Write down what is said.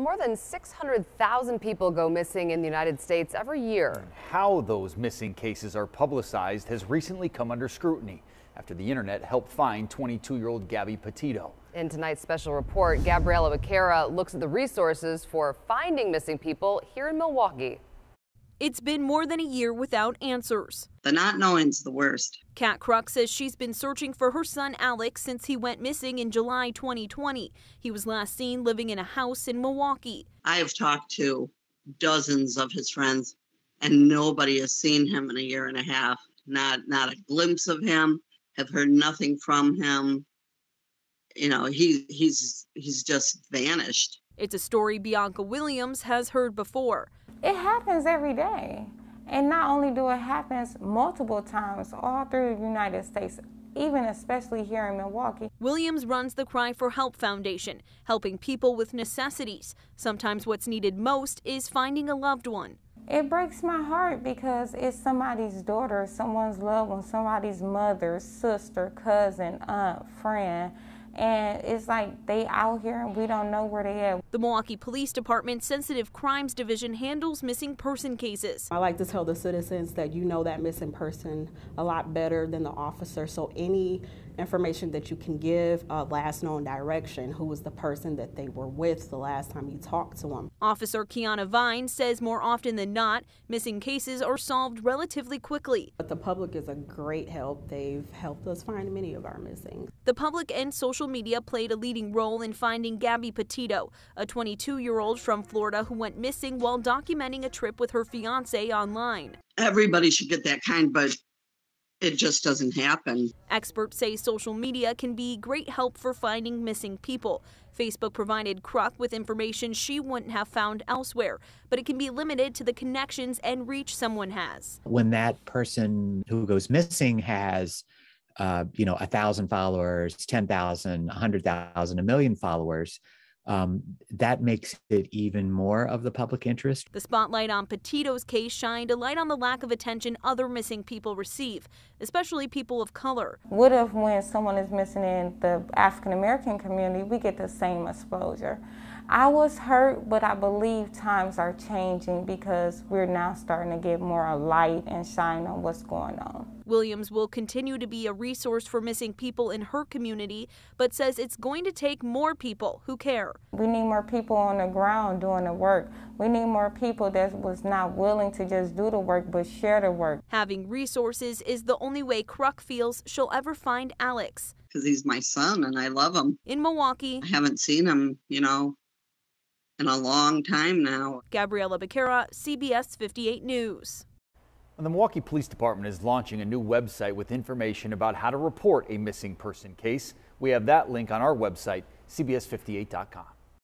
more than 600,000 people go missing in the United States every year. And how those missing cases are publicized has recently come under scrutiny after the internet helped find 22-year-old Gabby Petito. In tonight's special report, Gabriela Becerra looks at the resources for finding missing people here in Milwaukee. It's been more than a year without answers. The not knowing's the worst. Kat Kruk says she's been searching for her son Alex since he went missing in July 2020. He was last seen living in a house in Milwaukee. I have talked to dozens of his friends, and nobody has seen him in a year and a half. Not a glimpse of him. Have heard nothing from him. You know, he's just vanished. It's a story Bianca Williams has heard before. It happens every day. And not only do it happen multiple times all through the United States, even especially here in Milwaukee. Williams runs the Cry for Help Foundation, helping people with necessities. Sometimes what's needed most is finding a loved one. It breaks my heart because it's somebody's daughter, someone's loved one, somebody's mother, sister, cousin, aunt, friend. And it's like they out here and we don't know where they at. The Milwaukee Police Department's Sensitive Crimes Division handles missing person cases. I like to tell the citizens that you know that missing person a lot better than the officer. So any information that you can give, last known direction, who was the person that they were with the last time you talked to them. Officer Kiana Vine says more often than not, missing cases are solved relatively quickly. But the public is a great help. They've helped us find many of our missing. The public and social media played a leading role in finding Gabby Petito, a 22-year-old from Florida who went missing while documenting a trip with her fiance online. Everybody should get that kind, but it just doesn't happen. Experts say social media can be great help for finding missing people. Facebook provided Kruk with information she wouldn't have found elsewhere, but it can be limited to the connections and reach someone has. When that person who goes missing has 1,000 followers, 10,000, 100,000, 1 million followers, that makes it even more of the public interest. The spotlight on Petito's case shined a light on the lack of attention other missing people receive, especially people of color. What if when someone is missing in the African American community, we get the same exposure? I was hurt, but I believe times are changing because we're now starting to get more light and shine on what's going on. Williams will continue to be a resource for missing people in her community, but says it's going to take more people who care. We need more people on the ground doing the work. We need more people that was not willing to just do the work, but share the work. Having resources is the only way Kruk feels she'll ever find Alex. Because he's my son and I love him. In Milwaukee, I haven't seen him, in a long time now. Gabriela Becerra, CBS 58 News. The Milwaukee Police Department is launching a new website with information about how to report a missing person case. We have that link on our website, cbs58.com.